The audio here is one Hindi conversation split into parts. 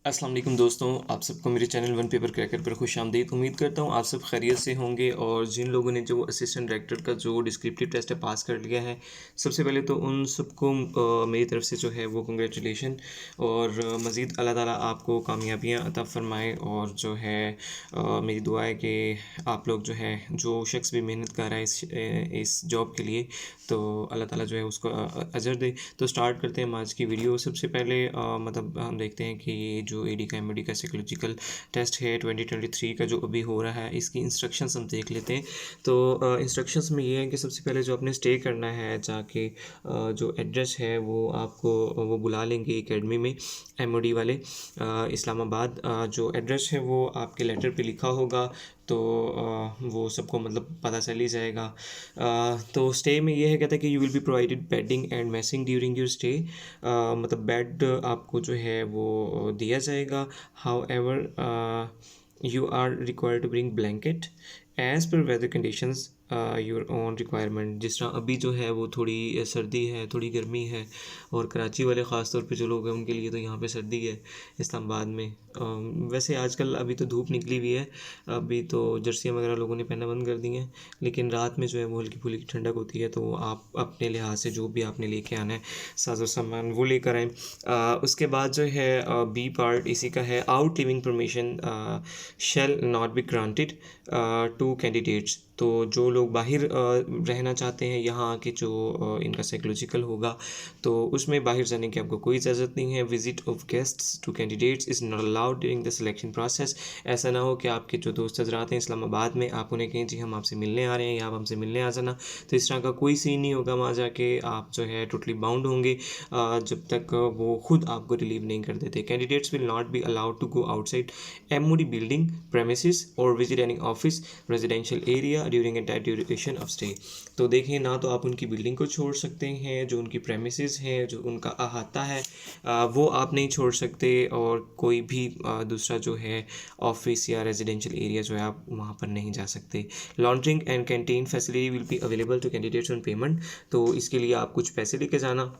अस्सलाम वालेकुम दोस्तों, आप सबको मेरे चैनल वन पेपर क्रैकर पर खुशामदीद। उम्मीद करता हूँ आप सब खैरियत से होंगे। और जिन लोगों ने जो असिस्टेंट डायरेक्टर का जो डिस्क्रिप्टिव टेस्ट है पास कर लिया है, सबसे पहले तो उन सबको मेरी तरफ से जो है वो कंग्रेचुलेशन। और मज़ीद अल्लाह ताला आपको कामयाबियाँ अता फ़रमाए। और जो है मेरी दुआ है कि आप लोग जो है जो शख्स भी मेहनत कर रहा है इस जॉब के लिए, तो अल्लाह ताला जो है उसको अजर दे। तो स्टार्ट करते हैं हम आज की वीडियो। सबसे पहले मतलब हम देखते हैं कि ये जो एडी का एमडी का साइकोलॉजिकल टेस्ट है 2023 का जो अभी हो रहा है, इसकी इंस्ट्रक्शंस हम देख लेते हैं। तो इंस्ट्रक्शंस में ये है कि सबसे पहले जो आपने स्टे करना है जाके जो एड्रेस है वो आपको वो बुला लेंगे एकेडमी में, एमओडी वाले इस्लामाबाद। जो एड्रेस है वो आपके लेटर पे लिखा होगा, तो वो सबको मतलब पता चल ही जाएगा। तो स्टे में ये है, कहता है कि you will be provided bedding and messing during your stay. मतलब बेड आपको जो है वो दिया जाएगा। However you are required to bring blanket as per weather conditions your own requirement. जिस तरह अभी जो है वो थोड़ी सर्दी है, थोड़ी गर्मी है, और कराची वाले ख़ास तौर पे जो लोग हैं उनके लिए तो यहाँ पे सर्दी है इस्लामाबाद में। वैसे आजकल अभी तो धूप निकली हुई है, अभी तो जर्सियाँ वगैरह लोगों ने पहनना बंद कर दी हैं, लेकिन रात में जो है वो हल्की फुल्की ठंडक होती है। तो आप अपने लिहाज से जो भी आपने लेके आना है साजो सामान वो लेकर आएँ। उसके बाद जो है बी पार्ट इसी का है, out living permission shall not be granted to candidates. तो जो लोग बाहर रहना चाहते हैं यहाँ आके, जो इनका साइकोलॉजिकल होगा, तो उसमें बाहर जाने की आपको कोई इजाज़त नहीं है। Visit of guests to candidates is not allowed during the selection process. ऐसा ना हो कि आपके जो दोस्त हजरात हैं इस्लामाबाद में, आप उन्हें कहें जी हम आपसे मिलने आ रहे हैं या आप हमसे मिलने आ जाना। तो इस तरह का कोई सीन नहीं होगा वहाँ जाके। आप जो है टोटली बाउंड होंगे जब तक वो खुद आपको रिलीव नहीं कर देते। Candidates will not be allowed to go outside MOD building premises और visit any office residential area during entire duration of stay. तो देखें, ना तो आप उनकी बिल्डिंग को छोड़ सकते हैं, जो उनकी प्रेमिसेस हैं, जो उनका अहाता है वो आप नहीं छोड़ सकते, और कोई भी दूसरा जो है ऑफिस या रेजिडेंशियल एरिया जो है आप वहाँ पर नहीं जा सकते। Laundering and canteen facility will be available to candidates on payment. तो इसके लिए आप कुछ पैसे लेके जाना।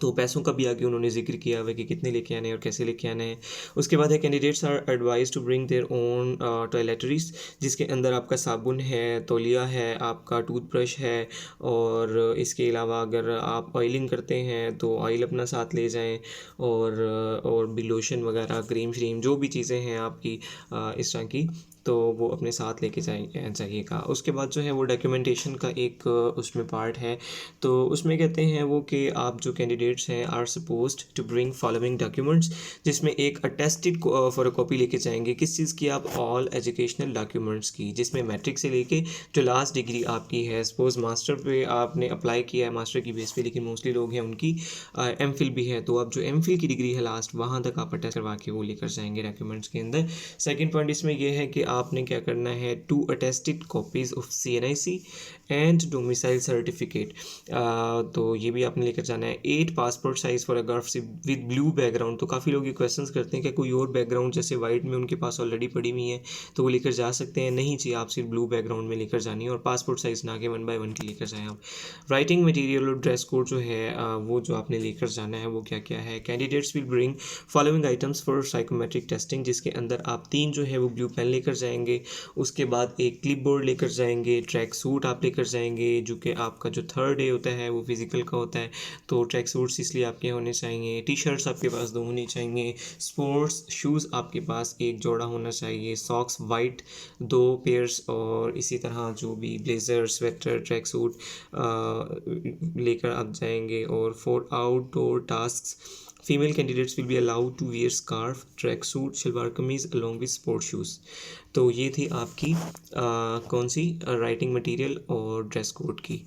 तो पैसों का भी आगे उन्होंने जिक्र किया हुआ है कि कितने लेके आने हैं और कैसे लेके आने हैं। उसके बाद है, candidates are advise to bring their own toiletries, जिसके अंदर आपका साबुन है, तौलिया है, आपका टूथब्रश है, और इसके अलावा अगर आप ऑयलिंग करते हैं तो ऑयल अपना साथ ले जाएं, और भी लोशन वगैरह, क्रीम श्रीम, जो भी चीज़ें हैं आपकी इस तरह की, तो वो अपने साथ लेके जाइएगा। उसके बाद जो है वो डॉक्यूमेंटेशन का एक उसमें पार्ट है। तो उसमें कहते हैं वो कि आप जो कैंडिडेट्स हैं are supposed to bring following documents, जिसमें एक अटेस्टेड फॉर कॉपी लेके जाएंगे। किस चीज़ की? आप ऑल एजुकेशनल डॉक्यूमेंट्स की, जिसमें मैट्रिक से लेके जो लास्ट डिग्री आपकी है। सपोज मास्टर पे आपने अप्लाई किया है, मास्टर की बेस पे, लेकिन मोस्टली लोग हैं उनकी एम फिल भी है, तो आप जो एम फिल की डिग्री है लास्ट, वहाँ तक आप अटेस्ट करवा के वो लेकर जाएंगे डॉक्यूमेंट्स के अंदर। सेकेंड पॉइंट इसमें यह है कि आपने क्या करना है, 2 attested copies of CNIC and domicile certificate. तो ये भी आपने लेकर जाना है। 8 passport size photographs with blue background. तो काफ़ी लोग ये क्वेश्चंस करते हैं कि कोई और बैकग्राउंड जैसे वाइट में उनके पास ऑलरेडी पड़ी हुई है तो वो लेकर जा सकते हैं? नहीं जी, आप सिर्फ ब्लू बैकग्राउंड में लेकर जानी है, और पासपोर्ट साइज़ ना के 1 बाय 1 की लेकर जाएँ आप। राइटिंग मटीरियल और ड्रेस कोड जो है वो जो आपने लेकर जाना है वो क्या क्या है। Candidates will bring following items for psychometric testing, जिसके अंदर आप 3 जो है वो ब्लू पेन लेकर जाएंगे। उसके बाद एक क्लिप बोर्ड लेकर जाएंगे, ट्रैक सूट आप लेकर जाएंगे, जो कि आपका जो 3rd डे होता है वो फिज़िकल का होता है, तो ट्रैक सूट्स इसलिए आपके होने चाहिए। टी शर्ट्स आपके पास 2 होनी चाहिए। स्पोर्ट्स शूज़ आपके पास 1 जोड़ा होना चाहिए। सॉक्स वाइट 2 पेयर्स, और इसी तरह जो भी ब्लेज़र, स्वेटर, ट्रैक सूट लेकर आप जाएंगे। और for outdoor task, female candidates will be allowed to wear scarf, track suit, shalwar kameez along with sport shoes. तो ये थी आपकी कौन सी राइटिंग मटेरियल और ड्रेस कोड की।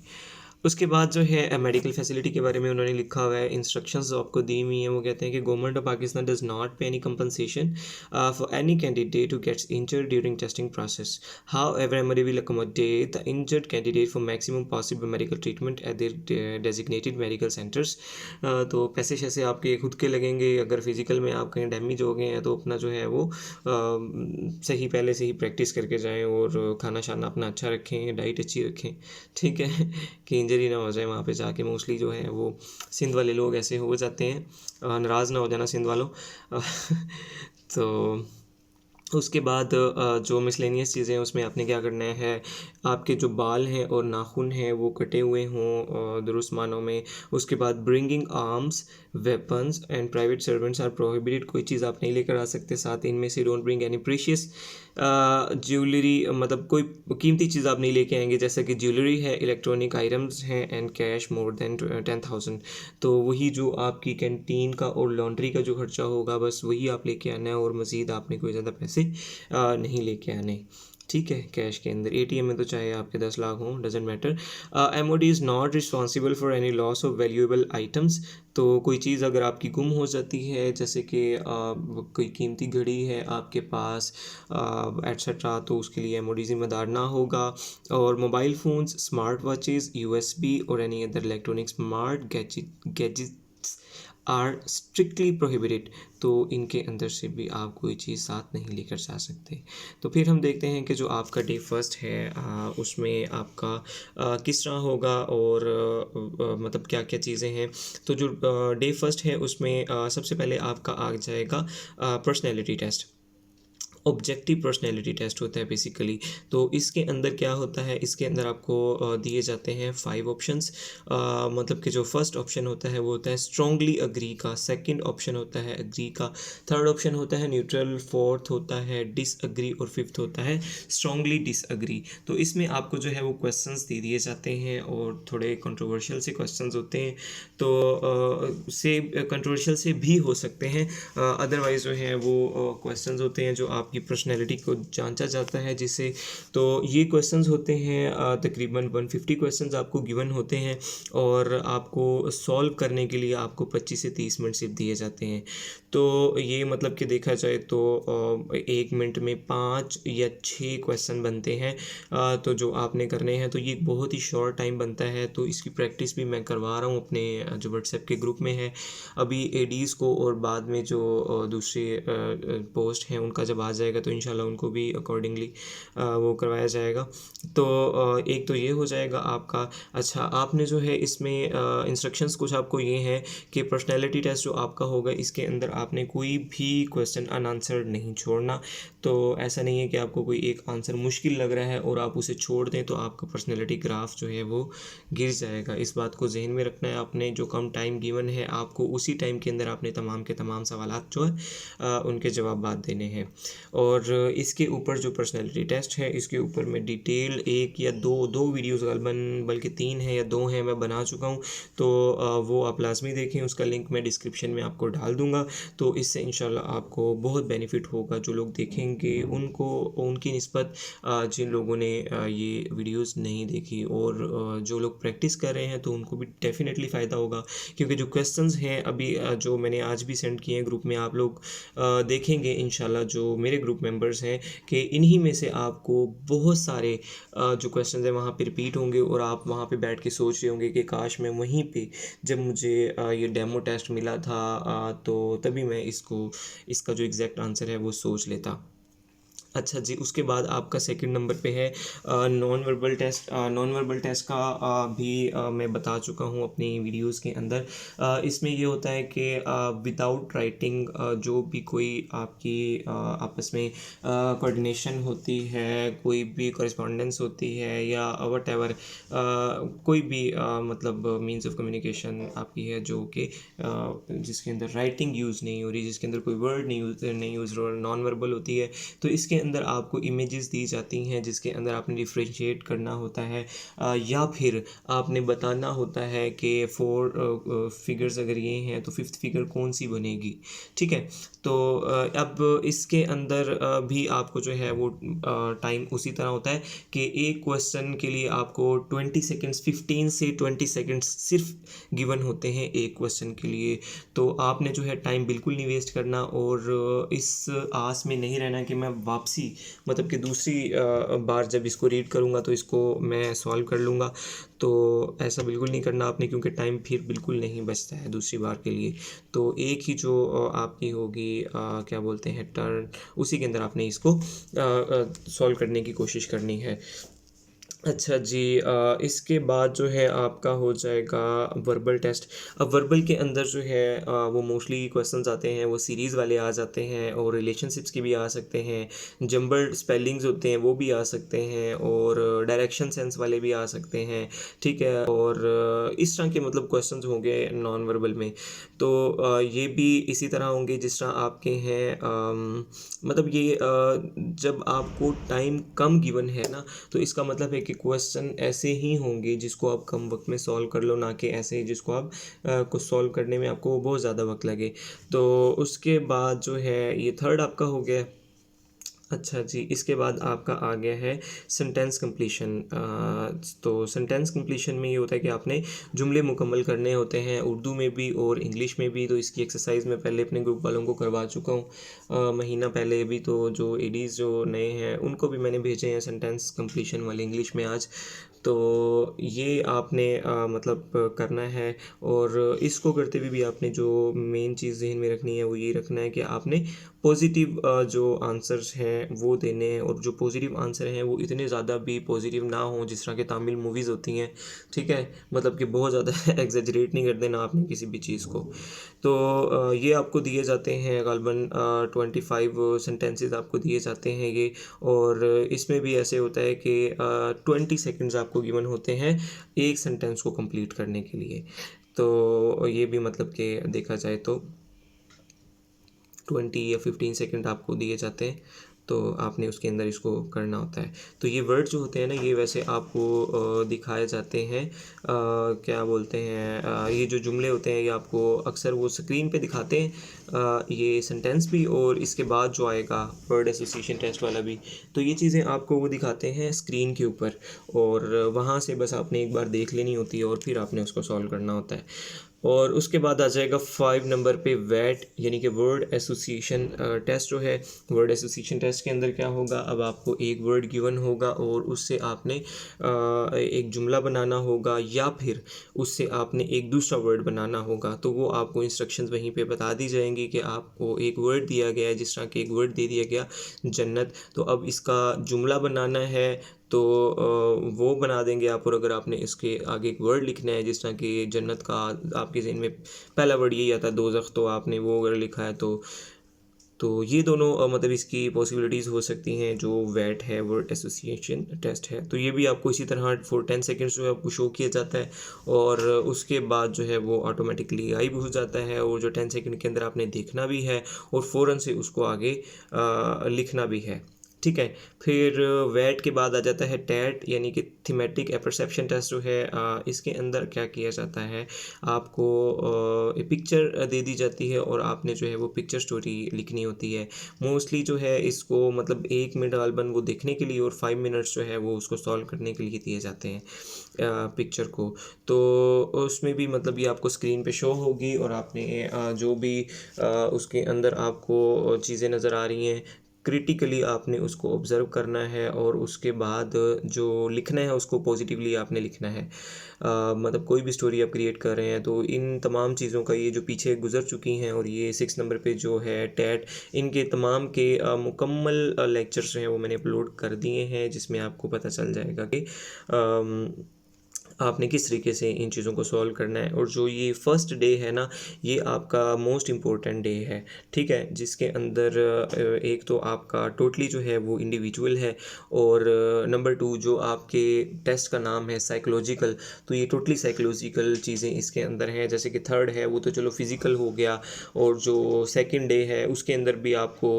उसके बाद जो है मेडिकल फैसिलिटी के बारे में उन्होंने लिखा हुआ है। इंस्ट्रक्शंस जो आपको दी हुई हैं वो कहते हैं कि government of Pakistan does not pay any compensation for any candidate who gets injured during testing process. However MOD will accommodate the injured candidate for maximum possible medical treatment at their designated medical centres. तो पैसे शैसे आपके खुद के लगेंगे। अगर फिजिकल में आप कहीं डैमेज हो गए हैं तो अपना जो है वो सही पहले से ही प्रैक्टिस करके जाएँ, और खाना शाना अपना अच्छा रखें, डाइट अच्छी रखें, ठीक है, कि डेंजर ही ना हो जाए वहाँ पे जाके। मोस्टली जो है वो सिंध वाले लोग ऐसे हो जाते हैं, नाराज़ ना हो जाना सिंध वालों। तो उसके बाद जो मिसलेनियस चीज़ें हैं उसमें आपने क्या करना है, आपके जो बाल हैं और नाखून हैं वो कटे हुए हों दुरुस्त मानों में। उसके बाद bringing arms, weapons and private servants are prohibited, कोई चीज़ आप नहीं लेकर आ सकते साथ। इनमें से don't bring any precious jewellery, मतलब कोई कीमती चीज़ आप नहीं लेके आएंगे, जैसे कि ज्वेलरी है, इलेक्ट्रॉनिक आइटम्स हैं एंड कैश मोर देन 10,000। तो वही जो आपकी कैंटीन का और लॉन्ड्री का जो खर्चा होगा बस वही आप लेके आना है, और मज़ीद आपने कोई ज़्यादा पैसे नहीं लेके आने, ठीक है। कैश के अंदर एटीएम में तो चाहे आपके 10 लाख हों, doesn't matter. MoD is not responsible for any loss of valuable items. तो कोई चीज़ अगर आपकी गुम हो जाती है, जैसे कि कोई कीमती घड़ी है आपके पास एट्सट्रा, तो उसके लिए एमओडी ज़िम्मेदार ना होगा। और mobile phones, smart watches, USB और any other electronic smart gadgets are strictly prohibited. तो इनके अंदर से भी आप कोई चीज़ साथ नहीं लेकर जा सकते। तो फिर हम देखते हैं कि जो आपका डे फर्स्ट है उसमें आपका किस तरह होगा, और मतलब क्या क्या चीज़ें हैं। तो जो डे फर्स्ट है उसमें सबसे पहले आपका आ जाएगा personality test. Objective personality test होता है बेसिकली। तो इसके अंदर क्या होता है, इसके अंदर आपको दिए जाते हैं 5 ऑप्शंस। मतलब कि जो फर्स्ट ऑप्शन होता है वो होता है स्ट्रांगली अग्री का, सेकंड ऑप्शन होता है अग्री का, थर्ड ऑप्शन होता है न्यूट्रल, फोर्थ होता है डिसअग्री और फिफ्थ होता है स्ट्रांगली डिसअग्री। तो इसमें आपको जो है वो क्वेश्चंस दे दिए जाते हैं और थोड़े कंट्रोवर्शियल से क्वेश्चंस होते हैं। तो से कंट्रोवर्शियल से भी हो सकते हैं, अदरवाइज जो है वो क्वेश्चंस होते हैं जो आपकी पर्सनैलिटी को जांचा जाता है जिससे। तो ये क्वेश्चंस होते हैं तकरीबन 150 क्वेश्चंस आपको गिवन होते हैं, और आपको सॉल्व करने के लिए आपको 25 से 30 मिनट सिर्फ दिए जाते हैं। तो ये मतलब कि देखा जाए तो 1 मिनट में 5 या 6 क्वेश्चन बनते हैं। तो जो आपने करने हैं, तो ये बहुत ही शॉर्ट टाइम बनता है। तो इसकी प्रैक्टिस भी मैं करवा रहा हूँ अपने जो व्हाट्सएप के ग्रुप में है अभी एडीज़ को, और बाद में जो दूसरे पोस्ट हैं उनका जब आ जाएगा तो इंशाल्लाह उनको भी अकॉर्डिंगली वो करवाया जाएगा। तो एक तो ये हो जाएगा आपका। अच्छा, आपने जो है इसमें इंस्ट्रक्शंस कुछ आपको ये हैं कि पर्सनैलिटी टेस्ट जो आपका होगा इसके अंदर आपने कोई भी क्वेश्चन अनआंसर्ड नहीं छोड़ना। तो ऐसा नहीं है कि आपको कोई एक आंसर मुश्किल लग रहा है और आप उसे छोड़ दें तो आपका पर्सनैलिटी ग्राफ जो है वो गिर जाएगा। इस बात को जहन में रखना है। आपने जो कम टाइम गिवन है आपको उसी टाइम के अंदर आपने तमाम के तमाम सवालात जो है उनके जवाब देने हैं। और इसके ऊपर जो पर्सनैलिटी टेस्ट है इसके ऊपर मैं डिटेल एक या दो वीडियोज़ गलबन बल्कि 3 हैं या 2 हैं मैं बना चुका हूँ। तो वो आप लाजमी देखें, उसका लिंक मैं डिस्क्रिप्शन में आपको डाल दूँगा। तो इससे इंशाल्लाह आपको बहुत बेनिफिट होगा। जो लोग देखेंगे उनको उनकी निस्बत जिन लोगों ने ये वीडियोस नहीं देखी और जो लोग प्रैक्टिस कर रहे हैं तो उनको भी डेफिनेटली फ़ायदा होगा, क्योंकि जो क्वेश्चंस हैं अभी जो मैंने आज भी सेंड किए हैं ग्रुप में, आप लोग देखेंगे इंशाल्लाह जो मेरे ग्रुप मेंबर्स हैं कि इन्हीं में से आपको बहुत सारे जो क्वेश्चंस हैं वहाँ पे रिपीट होंगे, और आप वहाँ पे बैठ के सोच रहे होंगे कि काश मैं वहीं पे जब मुझे ये डेमो टेस्ट मिला था तो तभी मैं इसका जो एग्जैक्ट आंसर है वो सोच लेता। अच्छा जी, उसके बाद आपका सेकंड नंबर पे है non verbal test. Non verbal test का भी मैं बता चुका हूँ अपनी वीडियोस के अंदर। इसमें ये होता है कि विदाउट राइटिंग जो भी कोई आपकी आपस में कोऑर्डिनेशन होती है, कोई भी कॉरेस्पॉन्डेंस होती है या वट एवर कोई भी मतलब मीन्स ऑफ कम्युनिकेशन आपकी है जो कि जिसके अंदर राइटिंग यूज़ नहीं हो रही, जिसके अंदर कोई वर्ड नहीं यूज़ हो रहा, नॉन वर्बल होती है, तो इसके अंदर आपको इमेजेस दी जाती हैं जिसके अंदर आपने डिफ्रेंशिएट करना होता है या फिर आपने बताना होता है कि 4 फिगर्स अगर ये हैं तो 5th फिगर कौन सी बनेगी, ठीक है। तो अब इसके अंदर भी आपको जो है वो टाइम उसी तरह होता है कि एक क्वेश्चन के लिए आपको 20 सेकेंड्स 15 से 20 सेकेंड्स सिर्फ गिवन होते हैं एक क्वेश्चन के लिए। तो आपने जो है टाइम बिल्कुल नहीं वेस्ट करना, और इस आस में नहीं रहना कि मैं वापसी मतलब कि दूसरी बार जब इसको रीड करूँगा तो इसको मैं सॉल्व कर लूँगा। तो ऐसा बिल्कुल नहीं करना आपने, क्योंकि टाइम फिर बिल्कुल नहीं बचता है दूसरी बार के लिए। तो एक ही जो आपकी होगी क्या बोलते हैं टर्न, उसी के अंदर आपने इसको सॉल्व करने की कोशिश करनी है। अच्छा जी, इसके बाद जो है आपका हो जाएगा वर्बल टेस्ट। अब वर्बल के अंदर जो है वो मोस्टली क्वेश्चंस आते हैं, वो सीरीज़ वाले आ जाते हैं और रिलेशनशिप्स के भी आ सकते हैं, जंबल्ड स्पेलिंग्स होते हैं वो भी आ सकते हैं, और डायरेक्शन सेंस वाले भी आ सकते हैं। ठीक है, और इस तरह के मतलब क्वेश्चंस होंगे नॉन वर्बल में। तो ये भी इसी तरह होंगे जिस तरह आपके हैं, मतलब ये जब आपको टाइम कम गिवन है ना, तो इसका मतलब है कि क्वेश्चन ऐसे ही होंगे जिसको आप कम वक्त में सॉल्व कर लो, ना कि ऐसे जिसको आप कुछ सॉल्व करने में आपको बहुत ज़्यादा वक्त लगे। तो उसके बाद जो है ये थर्ड आपका हो गया। अच्छा जी, इसके बाद आपका आ गया है सेंटेंस कंप्लीशन। तो सेंटेंस कंप्लीशन में ये होता है कि आपने जुमले मुकम्मल करने होते हैं, उर्दू में भी और इंग्लिश में भी। तो इसकी एक्सरसाइज मैं पहले अपने ग्रुप वालों को करवा चुका हूँ महीना पहले भी। तो जो एडीज़ जो नए हैं उनको भी मैंने भेजे हैं सेंटेंस कंप्लीशन वाले इंग्लिश में आज। तो ये आपने मतलब करना है, और इसको करते हुए भी आपने जो मेन चीज़ ज़हन में रखनी है वो ये रखना है कि आपने पॉजिटिव जो आंसर्स हैं वो देने हैं, और जो पॉजिटिव आंसर हैं वो इतने ज़्यादा भी पॉजिटिव ना हों जिस तरह के तमिल मूवीज़ होती हैं। ठीक है, मतलब कि बहुत ज़्यादा एग्जेजरेट नहीं कर देना आपने किसी भी चीज़ को। तो ये आपको दिए जाते हैं ग़ालिबन 25 सेंटेंसेस आपको दिए जाते हैं ये। और इसमें भी ऐसे होता है कि 20 सेकंड्स आपको गिवन होते हैं एक सेंटेंस को कंप्लीट करने के लिए। तो ये भी मतलब कि देखा जाए तो 20 या 15 सेकंड आपको दिए जाते हैं, तो आपने उसके अंदर इसको करना होता है। तो ये वर्ड जो होते हैं ना, ये वैसे आपको दिखाए जाते हैं, क्या बोलते हैं, ये जो जुमले होते हैं ये आपको अक्सर वो स्क्रीन पे दिखाते हैं, ये सेंटेंस भी और इसके बाद जो आएगा वर्ड एसोसिएशन टेस्ट वाला भी। तो ये चीज़ें आपको वो दिखाते हैं स्क्रीन के ऊपर, और वहाँ से बस आपने एक बार देख लेनी होती है और फिर आपने उसको सॉल्व करना होता है। और उसके बाद आ जाएगा 5 नंबर पे वैट, यानी कि वर्ड एसोसिएशन टेस्ट जो है। वर्ड एसोसिएशन टेस्ट के अंदर क्या होगा, अब आपको एक वर्ड गिवन होगा और उससे आपने एक जुमला बनाना होगा, या फिर उससे आपने एक दूसरा वर्ड बनाना होगा। तो वो आपको इंस्ट्रक्शंस वहीं पे बता दी जाएंगी कि आपको एक वर्ड दिया गया है, जिस तरह के एक वर्ड दे दिया गया जन्नत, तो अब इसका जुमला बनाना है। तो वो बना देंगे आप, और अगर आपने इसके आगे एक वर्ड लिखना है जिस तरह कि जन्नत का आपके ज़हन में पहला वर्ड यही आता है दोज़ख, तो आपने वो अगर लिखा है तो ये दोनों मतलब इसकी पॉसिबिलिटीज़ हो सकती हैं जो वैट है, वर्ड एसोसिएशन टेस्ट है। तो ये भी आपको इसी तरह फॉर 10 सेकेंड्स जो है आपको शो किया जाता है, और उसके बाद जो है वो ऑटोमेटिकली गायब हो जाता है, और जो 10 सेकेंड के अंदर आपने देखना भी है और फ़ौरन से उसको आगे लिखना भी है। ठीक है, फिर वैट के बाद आ जाता है टैट, यानी कि थीमेटिक परसेप्शन टेस्ट जो है। इसके अंदर क्या किया जाता है, आपको एक पिक्चर दे दी जाती है और आपने जो है वो पिक्चर स्टोरी लिखनी होती है। मोस्टली जो है इसको मतलब 1 मिनट गालबन वो देखने के लिए और 5 मिनट्स जो है वो उसको सॉल्व करने के लिए दिए जाते हैं पिक्चर को। तो उसमें भी मतलब ये आपको स्क्रीन पे शो होगी, और आपने जो भी उसके अंदर आपको चीज़ें नज़र आ रही हैं, क्रिटिकली आपने उसको ऑब्ज़र्व करना है, और उसके बाद जो लिखना है उसको पॉजिटिवली आपने लिखना है। मतलब कोई भी स्टोरी आप क्रिएट कर रहे हैं तो इन तमाम चीज़ों का, ये जो पीछे गुजर चुकी हैं, और ये 6 नंबर पे जो है टैट, इनके तमाम के मुकम्मल लेक्चर्स जो हैं वो मैंने अपलोड कर दिए हैं, जिसमें आपको पता चल जाएगा कि आपने किस तरीके से इन चीज़ों को सॉल्व करना है। और जो ये फर्स्ट डे है ना, ये आपका मोस्ट इम्पोर्टेंट डे है। ठीक है, जिसके अंदर एक तो आपका टोटली जो है वो इंडिविजुअल है, और नंबर 2 जो आपके टेस्ट का नाम है साइकोलॉजिकल, तो ये टोटली साइकोलॉजिकल चीज़ें इसके अंदर हैं। जैसे कि थर्ड है वो तो चलो फिज़िकल हो गया, और जो सेकंड डे है उसके अंदर भी आपको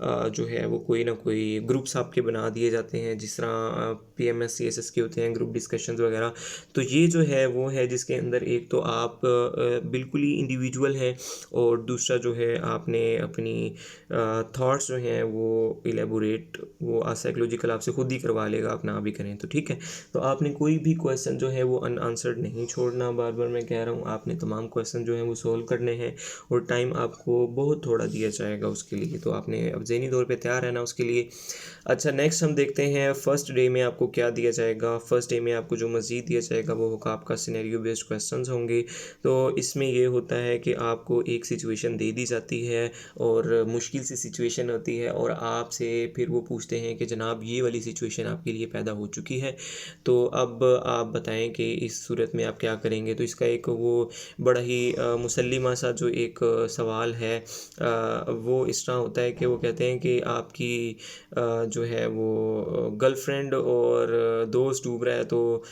जो है वो कोई ना कोई ग्रुप्स आपके बना दिए जाते हैं, जिस तरह PMS CSS के होते हैं ग्रुप डिस्कशंस वगैरह। तो ये जो है वो है जिसके अंदर एक तो आप बिल्कुल ही इंडिविजुअल हैं, और दूसरा जो है आपने अपनी थॉट्स जो हैं वो इलेबोरेट, वो साइकोलॉजिकल आपसे खुद ही करवा लेगा, आप ना भी करें तो। ठीक है, तो आपने कोई भी क्वेश्चन जो है वो अनआंसर्ड नहीं छोड़ना, बार बार मैं कह रहा हूँ, आपने तमाम क्वेश्चन जो हैं वो सोल्व करने हैं, और टाइम आपको बहुत थोड़ा दिया जाएगा उसके लिए। तो आपने अब ज़हनी तौर पे तैयार रहना उसके लिए। अच्छा, नेक्स्ट हम देखते हैं फर्स्ट डे में आपको क्या दिया जाएगा। फर्स्ट डे में आपको जो मज़ीद दिया जाएगा जाएगा वो होगा आपका सिनेरियो बेस्ड क्वेश्चंस होंगे। तो इसमें ये होता है कि आपको एक सिचुएशन दे दी जाती है और मुश्किल सी सिचुएशन होती है और आपसे फिर वो पूछते हैं कि जनाब ये वाली सिचुएशन आपके लिए पैदा हो चुकी है, तो अब आप बताएं कि इस सूरत में आप क्या करेंगे। तो इसका एक वो बड़ा ही मुसल्लिमा सा जो एक सवाल है वो इस तरह होता है कि वो कहते हैं कि आपकी जो है वो गर्लफ्रेंड और दोस्त डूब रहा है, तो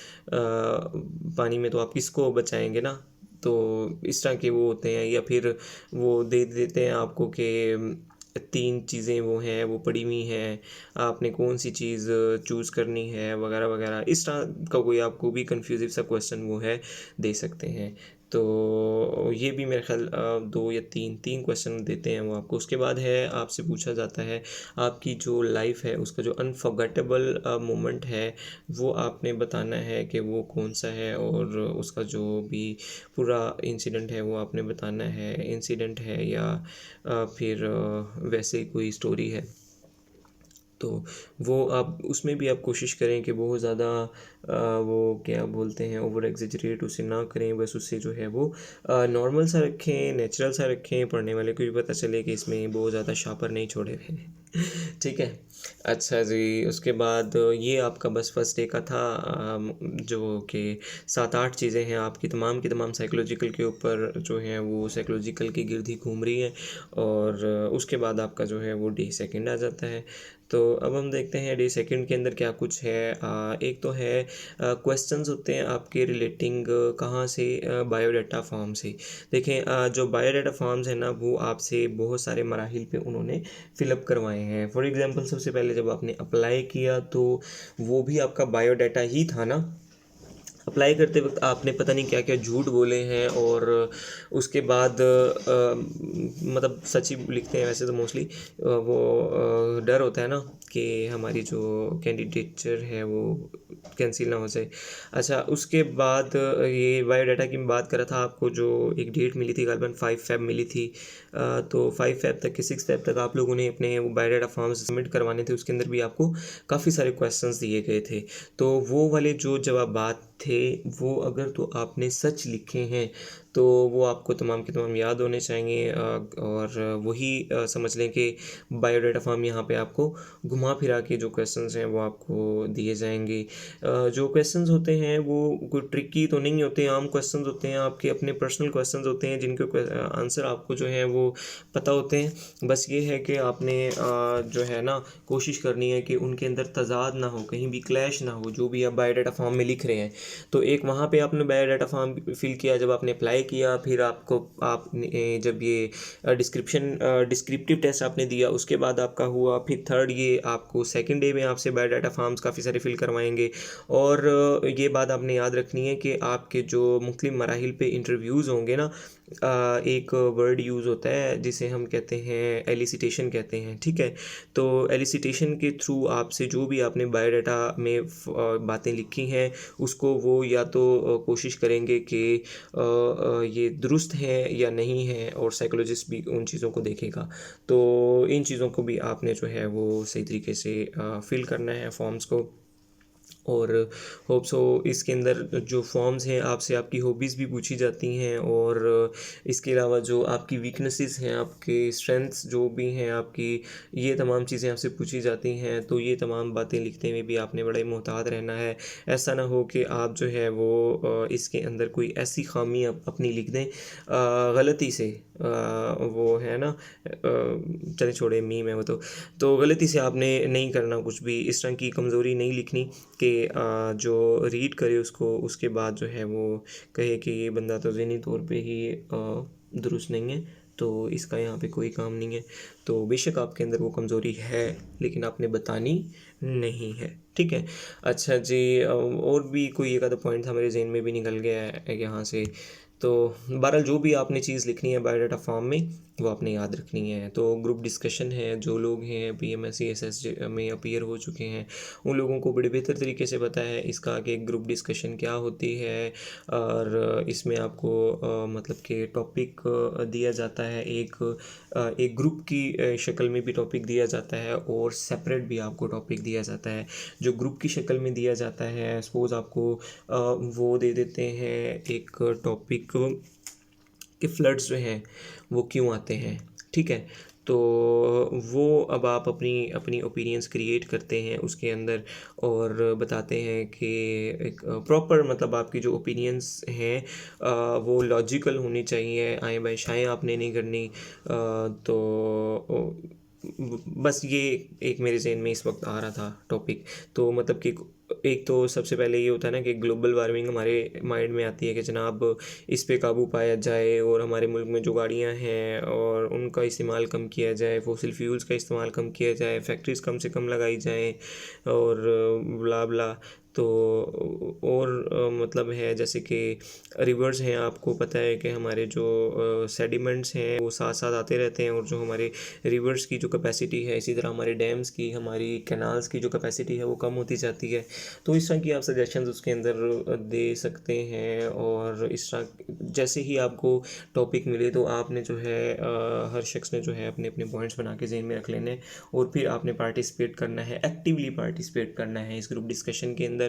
पानी में तो आप किसको बचाएंगे ना। तो इस तरह के वो होते हैं, या फिर वो दे देते हैं आपको कि 3 चीज़ें वो हैं, वो पड़ी हुई हैं, आपने कौन सी चीज़ चूज़ करनी है वगैरह वगैरह। इस तरह का कोई आपको भी कन्फ्यूज़िव सा क्वेश्चन वो है दे सकते हैं। तो ये भी मेरे ख्याल 2 या 3 क्वेश्चन देते हैं वो आपको। उसके बाद है आपसे पूछा जाता है आपकी जो लाइफ है उसका जो अनफॉरगेटेबल मोमेंट है वो आपने बताना है कि वो कौन सा है, और उसका जो भी पूरा इंसिडेंट है वो आपने बताना है। इंसिडेंट है या फिर वैसे ही कोई स्टोरी है, तो वो आप उसमें भी आप कोशिश करें कि बहुत ज़्यादा वो क्या बोलते हैं ओवर एग्जेजरेट उसे ना करें, बस उससे जो है वो नॉर्मल सा रखें, नेचुरल सा रखें, पढ़ने वाले को भी पता चले कि इसमें बहुत ज़्यादा शापर नहीं छोड़े हुए हैं। ठीक है। अच्छा जी, उसके बाद ये आपका बस फर्स्ट डे का था, जो कि 7-8 चीज़ें हैं आपकी तमाम की तमाम साइकोलॉजिकल के ऊपर जो हैं वो साइकोलॉजिकल की गिर्द ही घूम रही हैं। और उसके बाद आपका जो है वो डे सेकंड आ जाता है। तो अब हम देखते हैं डे सेकंड के अंदर क्या कुछ है। एक तो है क्वेश्चंस होते हैं आपके रिलेटिंग कहाँ से, बायोडाटा फॉर्म से। देखें जो बायोडाटा फॉर्म्स हैं ना वो आपसे बहुत सारे मराहिल पे उन्होंने फ़िलअप करवाए हैं। फॉर एग्जांपल सबसे पहले जब आपने अप्लाई किया तो वो भी आपका बायोडाटा ही था ना। अप्लाई करते वक्त आपने पता नहीं क्या क्या झूठ बोले हैं, और उसके बाद मतलब सच ही लिखते हैं वैसे तो मोस्टली। वो डर होता है ना कि हमारी जो कैंडिडेचर है वो कैंसिल ना हो जाए। अच्छा, उसके बाद ये बायोडाटा की मैं बात कर रहा था आपको, जो एक डेट मिली थी गालिबन 5 फ़ेब मिली थी। तो 5 फ़ेब तक कि 6 फ़ेब तक आप लोगों ने अपने वो बायोडाटा फॉर्म्स सबमिट करवाने थे। उसके अंदर भी आपको काफ़ी सारे क्वेश्चंस दिए गए थे, तो वो वाले जो जवाबात थे वो अगर तो आपने सच लिखे हैं तो वो आपको तमाम के तमाम याद होने चाहिए। और वही समझ लें कि बायोडाटा फॉर्म यहाँ पे आपको घुमा फिरा के जो क्वेश्चंस हैं वो आपको दिए जाएंगे। जो क्वेश्चंस होते हैं वो कोई ट्रिकी तो नहीं होते, आम क्वेश्चंस होते हैं, आपके अपने पर्सनल क्वेश्चंस होते हैं जिनके आंसर आपको जो है वो पता होते हैं। बस ये है कि आपने जो है ना कोशिश करनी है कि उनके अंदर तज़ाद ना हो, कहीं भी क्लैश ना हो जो भी आप बायोडाटा फॉर्म में लिख रहे हैं। तो एक वहाँ पे आपने बायोडाटा फॉर्म फिल किया जब आपने अप्लाई किया, फिर आपको आपने जब ये डिस्क्रिप्टिव टेस्ट आपने दिया उसके बाद आपका हुआ, फिर थर्ड ये आपको सेकंड डे में आपसे बायोडाटा फॉर्म्स काफ़ी सारे फिल करवाएंगे। और ये बात आपने याद रखनी है कि आपके जो मुख्तलिफ मराहिल पे इंटरव्यूज़ होंगे ना, एक वर्ड यूज़ होता है जिसे हम कहते हैं एलिसिटेशन कहते हैं। ठीक है, तो एलिसिटेशन के थ्रू आपसे जो भी आपने बायोडाटा में बातें लिखी हैं उसको वो या तो कोशिश करेंगे कि ये दुरुस्त हैं या नहीं है, और साइकोलॉजिस्ट भी उन चीज़ों को देखेगा। तो इन चीज़ों को भी आपने जो है वो सही तरीके से फिल करना है फॉर्म्स को। और होप सो इसके अंदर जो फॉर्म्स हैं आपसे आपकी हॉबीज़ भी पूछी जाती हैं, और इसके अलावा जो आपकी वीकनेसेस हैं, आपके स्ट्रेंथ्स जो भी हैं आपकी, ये तमाम चीज़ें आपसे पूछी जाती हैं। तो ये तमाम बातें लिखते हुए भी आपने बड़ा ही मोहतात रहना है। ऐसा ना हो कि आप जो है वो इसके अंदर कोई ऐसी खामी अपनी लिख दें गलती से। वो है ना, चले छोड़े मीम है वो तो गलती से आपने नहीं करना कुछ भी, इस तरह की कमज़ोरी नहीं लिखनी कि जो रीड करे उसको उसके बाद जो है वो कहे कि ये बंदा तो ज़हनी तौर पे ही दुरुस्त नहीं है, तो इसका यहाँ पे कोई काम नहीं है। तो बेशक आपके अंदर वो कमज़ोरी है लेकिन आपने बतानी नहीं है। ठीक है। अच्छा जी, और भी कोई एक आधा पॉइंट था मेरे जहन में भी निकल गया है यहाँ से। तो बहरहाल जो भी आपने चीज़ लिखनी है बायोडाटा फॉर्म में वो आपने याद रखनी है। तो ग्रुप डिस्कशन है, जो लोग हैं PMS CSS में अपीयर हो चुके हैं उन लोगों को बड़े बेहतर तरीके से पता है इसका कि ग्रुप डिस्कशन क्या होती है। और इसमें आपको मतलब कि टॉपिक दिया जाता है, एक ग्रुप की शक्ल में भी टॉपिक दिया जाता है और सेपरेट भी आपको टॉपिक दिया जाता है। जो ग्रुप की शक्ल में दिया जाता है, सपोज़ आपको वो दे देते हैं एक टॉपिक कि फ्लड्स जो हैं वो क्यों आते हैं, ठीक है। तो वो अब आप अपनी अपनी ओपिनियंस क्रिएट करते हैं उसके अंदर और बताते हैं कि एक प्रॉपर मतलब आपकी जो ओपिनियंस हैं वो लॉजिकल होनी चाहिए, आएँ बाएँ शाएँ आपने नहीं करनी। तो बस ये एक मेरे ज़हन में इस वक्त आ रहा था टॉपिक। तो मतलब कि एक तो सबसे पहले ये होता है ना कि ग्लोबल वार्मिंग हमारे माइंड में आती है कि जनाब इस पे काबू पाया जाए और हमारे मुल्क में जो गाड़ियां हैं और उनका इस्तेमाल कम किया जाए, फॉसिल फ्यूल्स का इस्तेमाल कम किया जाए, फैक्ट्रीज़ कम से कम लगाई जाएं और ब्ला ब्ला। तो और मतलब है जैसे कि रिवर्स हैं, आपको पता है कि हमारे जो सेडिमेंट्स हैं वो साथ साथ आते रहते हैं और जो हमारे रिवर्स की जो कैपेसिटी है, इसी तरह हमारे डैम्स की, हमारी कैनाल्स की जो कैपेसिटी है वो कम होती जाती है। तो इस तरह की आप सजेशंस उसके अंदर दे सकते हैं। और इस तरह जैसे ही आपको टॉपिक मिले तो आपने जो है हर शख्स ने जो है अपने अपने पॉइंट्स बना के ज़हन में रख लेने और फिर आपने पार्टिसिपेट करना है, एक्टिवली पार्टिसिपेट करना है इस ग्रुप डिस्कशन के अंदर।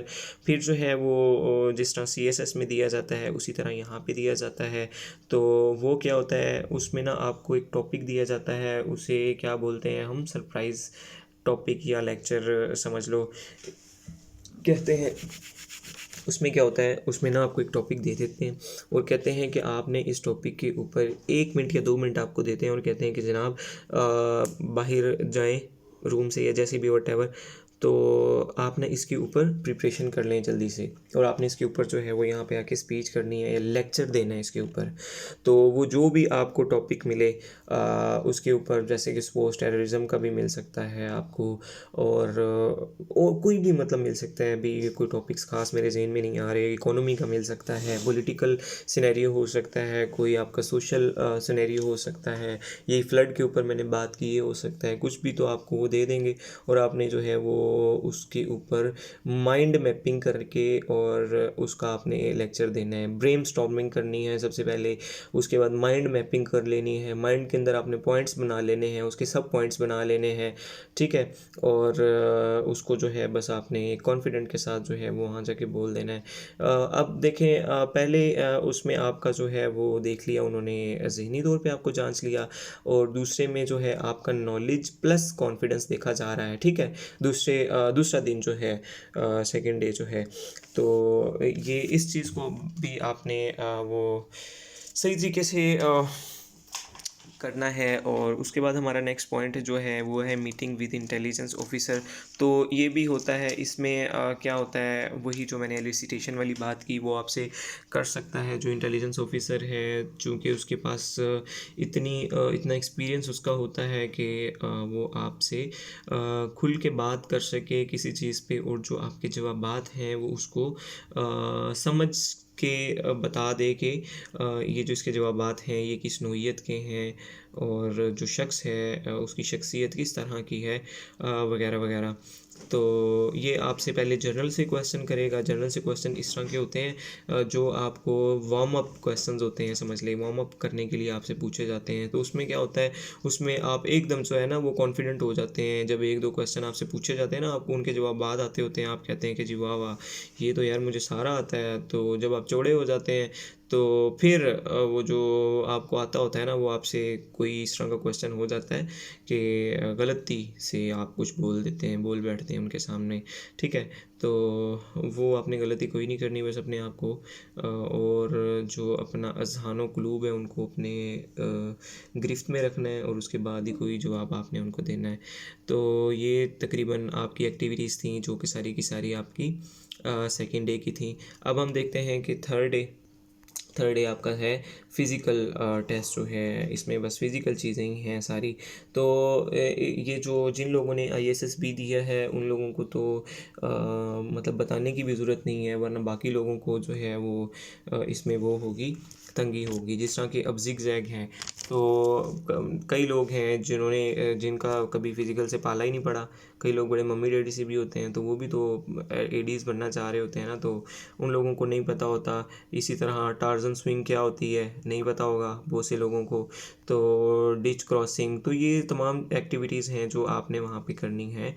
फिर जो है वो जिस तरह CSS में दिया जाता है उसी तरह यहाँ पे दिया जाता है। तो वो क्या होता है उसमें ना आपको एक टॉपिक दिया जाता है, उसे क्या बोलते हैं हम, सरप्राइज़ टॉपिक या लेक्चर समझ लो कहते हैं। उसमें क्या होता है, उसमें ना आपको एक टॉपिक दे देते हैं और कहते हैं कि आपने इस टॉपिक के ऊपर 1 मिनट या 2 मिनट आपको देते हैं और कहते हैं कि जनाब बाहर जाएं रूम से या जैसे भी वट, तो आपने इसके ऊपर प्रिपरेशन कर लें जल्दी से और आपने इसके ऊपर जो है वो यहाँ पे आके स्पीच करनी है या लेक्चर देना है इसके ऊपर। तो वो जो भी आपको टॉपिक मिले उसके ऊपर, जैसे कि सपोज टेररिज्म का भी मिल सकता है आपको और कोई भी मतलब मिल सकता है। अभी कोई टॉपिक्स खास मेरे जहन में नहीं आ रहे। इकोनॉमी का मिल सकता है, पॉलिटिकल सिनेरियो हो सकता है, कोई आपका सोशल सिनेरियो हो सकता है, यही फ्लड के ऊपर मैंने बात की ये हो सकता है, कुछ भी तो आपको वो दे देंगे और आपने जो है वो उसके ऊपर माइंड मैपिंग करके और उसका आपने लेक्चर देना है। ब्रेन स्टॉर्मिंग करनी है सबसे पहले, उसके बाद माइंड मैपिंग कर लेनी है, माइंड के अंदर आपने पॉइंट्स बना लेने हैं, उसके सब पॉइंट्स बना लेने हैं, ठीक है। और उसको जो है बस आपने कॉन्फिडेंट के साथ जो है वो वहाँ जाके बोल देना है। अब देखें पहले उसमें आपका जो है वो देख लिया उन्होंने, ज़हनी तौर पे आपको जांच लिया और दूसरे में जो है आपका नॉलेज प्लस कॉन्फिडेंस देखा जा रहा है, ठीक है। दूसरा दिन जो है सेकंड डे जो है, तो ये इस चीज़ को भी आपने वो सही तरीके से करना है। और उसके बाद हमारा नेक्स्ट पॉइंट जो है वो है मीटिंग विद इंटेलिजेंस ऑफिसर। तो ये भी होता है इसमें क्या होता है, वही जो मैंने एलिसिटेशन वाली बात की वो आपसे कर सकता है जो इंटेलिजेंस ऑफिसर है, चूँकि उसके पास इतना एक्सपीरियंस उसका होता है कि वो आपसे खुल के बात कर सके किसी चीज़ पे और जो आपके जवाबात हैं वो उसको समझ के बता दे कि ये जो इसके जवाबात हैं ये किस नोयत के हैं और जो शख्स है उसकी शख्सियत किस तरह की है वगैरह वगैरह। तो ये आपसे पहले जर्नल से क्वेश्चन करेगा। जर्नल से क्वेश्चन इस तरह के होते हैं जो आपको वार्म अप क्वेश्चंस होते हैं, समझ लें वार्म अप करने के लिए आपसे पूछे जाते हैं। तो उसमें क्या होता है, उसमें आप एकदम जो है ना वो कॉन्फिडेंट हो जाते हैं जब एक दो क्वेश्चन आपसे पूछे जाते हैं ना, आपको उनके जवाब बाद आते होते हैं, आप कहते हैं कि जी वाह वाह ये तो यार मुझे सारा आता है। तो जब आप चौड़े हो जाते हैं तो फिर वो जो आपको आता होता है ना वो आपसे कोई इस तरह का क्वेश्चन हो जाता है कि गलती से आप कुछ बोल देते हैं, बोल बैठते हैं उनके सामने, ठीक है। तो वो आपने गलती कोई नहीं करनी, बस अपने आप को और जो अपना अज़हानो कुलूब है उनको अपने गिरफ्त में रखना है और उसके बाद ही कोई जवाब आपने उनको देना है। तो ये तकरीबन आपकी एक्टिविटीज़ थी जो कि सारी की सारी आपकी सेकेंड डे की थी। अब हम देखते हैं कि थर्ड डे आपका है फ़िज़िकल टेस्ट जो है, इसमें बस फ़िज़िकल चीज़ें ही हैं सारी। तो ये जो जिन लोगों ने ISSB दिया है उन लोगों को तो मतलब बताने की भी ज़रूरत नहीं है, वरना बाकी लोगों को जो है वो इसमें वो होगी तंगी होगी। जिस तरह के अब ज़िग-ज़ैग हैं, तो कई लोग हैं जिनका कभी फ़िज़िकल से पाला ही नहीं पड़ा। कई लोग बड़े मम्मी-डैडी से भी होते हैं, तो वो भी तो एडीज़ बनना चाह रहे होते हैं ना, तो उन लोगों को नहीं पता होता। इसी तरह टार्ज़न स्विंग क्या होती है, नहीं पता होगा बहुत से लोगों को। तो डिच क्रॉसिंग, तो ये तमाम एक्टिविटीज़ हैं जो आपने वहाँ पे करनी है।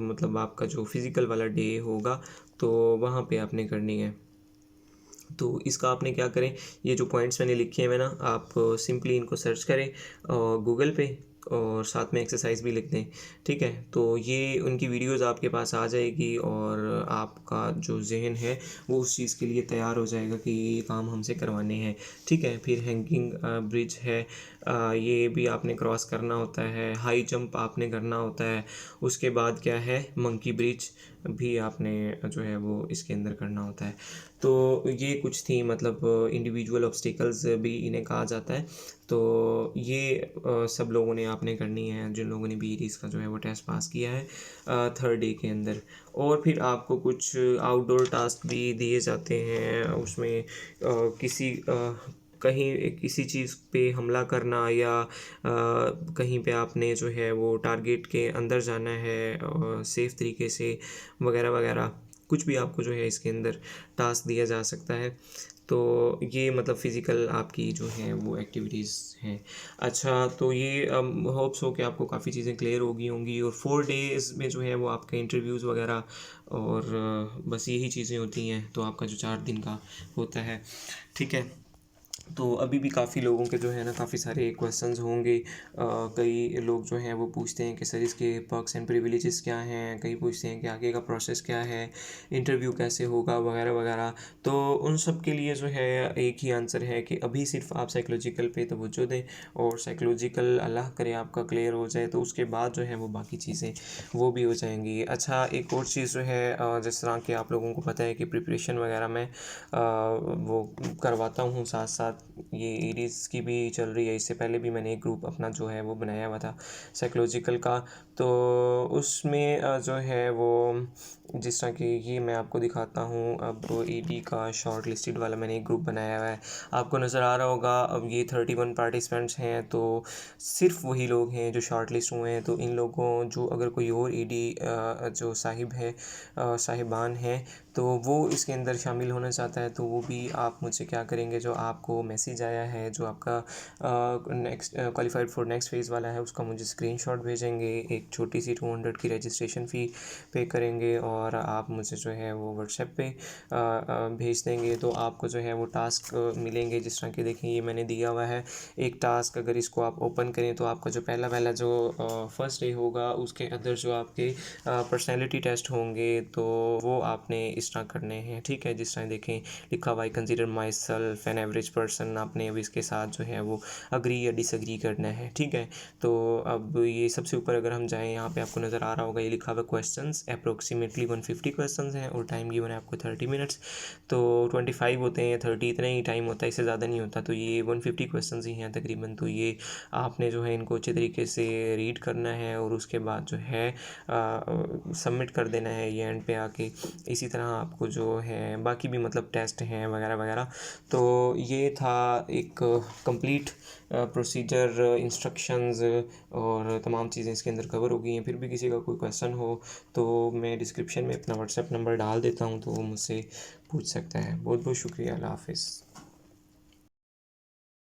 मतलब आपका जो फ़िज़िकल वाला डे होगा, तो वहाँ पे आपने करनी है। तो इसका आपने क्या करें, ये जो पॉइंट्स मैंने लिखे हैं ना, आप सिंपली इनको सर्च करें गूगल पे, और साथ में एक्सरसाइज भी लिख दें। ठीक है, तो ये उनकी वीडियोस आपके पास आ जाएगी, और आपका जो जहन है वो उस चीज़ के लिए तैयार हो जाएगा कि ये काम हमसे करवाने हैं। ठीक है, फिर हैंगिंग ब्रिज है, ये भी आपने क्रॉस करना होता है। हाई जंप आपने करना होता है। उसके बाद क्या है, मंकी ब्रिज भी आपने जो है वो इसके अंदर करना होता है। तो ये कुछ थी, मतलब इंडिविजुअल ऑब्स्टिकल्स भी इन्हें कहा जाता है। तो ये सब लोगों ने आपने करनी है, जिन लोगों ने बीईडीज़ का जो है वो टेस्ट पास किया है थर्ड डे के अंदर। और फिर आपको कुछ आउटडोर टास्क भी दिए जाते हैं उसमें, किसी कहीं किसी चीज़ पे हमला करना, या कहीं पे आपने जो है वो टारगेट के अंदर जाना है सेफ़ तरीके से, वगैरह वगैरह। कुछ भी आपको जो है इसके अंदर टास्क दिया जा सकता है। तो ये मतलब फ़िज़िकल आपकी जो है वो एक्टिविटीज़ हैं। अच्छा, तो ये होप्स हो कि आपको काफ़ी चीज़ें क्लियर हो गई होंगी। और 4 डेज़ में जो है वो आपके इंटरव्यूज़ वगैरह, और बस यही चीज़ें होती हैं। तो आपका जो 4 दिन का होता है, ठीक है। तो अभी भी काफ़ी लोगों के जो है ना काफ़ी सारे क्वेश्चंस होंगे। कई लोग जो हैं वो पूछते हैं कि सर इसके पर्क्स एंड प्रिविलेजेस क्या हैं, कई पूछते हैं कि आगे का प्रोसेस क्या है, इंटरव्यू कैसे होगा, वगैरह वगैरह। तो उन सब के लिए जो है एक ही आंसर है कि अभी सिर्फ आप साइकोलॉजिकल पे तवज्जो दें, और साइकोलॉजिकल अल्लाह करे आपका क्लियर हो जाए, तो उसके बाद जो है वो बाकी चीज़ें वो भी हो जाएंगी। अच्छा, एक और चीज़ जो है, जिस तरह कि आप लोगों को पता है कि प्रिपरेशन वगैरह मैं वो करवाता हूँ साथ साथ। ये एडीज़ की भी चल रही है, इससे पहले भी मैंने एक ग्रुप अपना जो है वो बनाया हुआ था साइकोलॉजिकल का। तो उसमें जो है वो, जिस तरह कि ये मैं आपको दिखाता हूँ, अब ईडी का शॉर्ट लिस्टेड वाला मैंने एक ग्रुप बनाया हुआ है, आपको नज़र आ रहा होगा। अब ये 31 पार्टिसिपेंट्स हैं, तो सिर्फ वही लोग हैं जो शॉर्ट लिस्ट हुए हैं। तो इन लोगों, जो अगर कोई और ईडी जो साहिब है, साहिबान हैं, तो वो इसके अंदर शामिल होना चाहता है, तो वो भी आप मुझसे क्या करेंगे, जो आपको मैसेज आया है, जो आपका next qualified for next phase वाला है, उसका मुझे स्क्रीनशॉट भेजेंगे। एक छोटी सी 200 की रजिस्ट्रेशन फ़ी पे करेंगे, और आप मुझे जो है वो व्हाट्सएप पे भेज देंगे। तो आपको जो है वो टास्क मिलेंगे। जिस तरह के देखें, ये मैंने दिया हुआ है एक टास्क, अगर इसको आप ओपन करें तो आपका जो पहला पहला जो फर्स्ट डे होगा, उसके अंदर जो आपके पर्सनैलिटी टेस्ट होंगे, तो वो आपने इस तरह करने हैं। ठीक है, जिस तरह देखें लिखा हुआ है, consider my self an average person, आपने अब इसके साथ जो है वो अग्री या डिसअग्री करना है। ठीक है, तो अब ये सबसे ऊपर अगर हम जाएँ, यहाँ पे आपको नज़र आ रहा होगा, ये लिखा हुआ क्वेश्चंस, अप्रोक्सीमेटली 150 क्वेश्चंस हैं, और टाइम गिवन है आपको 30 मिनट्स। तो 25 होते हैं या 30, इतना ही टाइम होता है, इससे ज़्यादा नहीं होता। तो ये 150 क्वेश्चंस ही हैं तकरीबन। तो ये आपने जो है इनको अच्छे तरीके से रीड करना है, और उसके बाद जो है सबमिट कर देना है ये एंड पे आके। इसी तरह आपको जो है बाकी भी मतलब टेस्ट हैं वगैरह वगैरह। तो ये था एक कंप्लीट प्रोसीजर, इंस्ट्रक्शंस, और तमाम चीज़ें इसके अंदर कवर हो गई हैं। फिर भी किसी का कोई क्वेश्चन हो तो मैं डिस्क्रिप्शन में अपना व्हाट्सएप नंबर डाल देता हूँ, तो वो मुझसे पूछ सकता है। बहुत बहुत शुक्रिया, अल्लाह हाफ़िज़।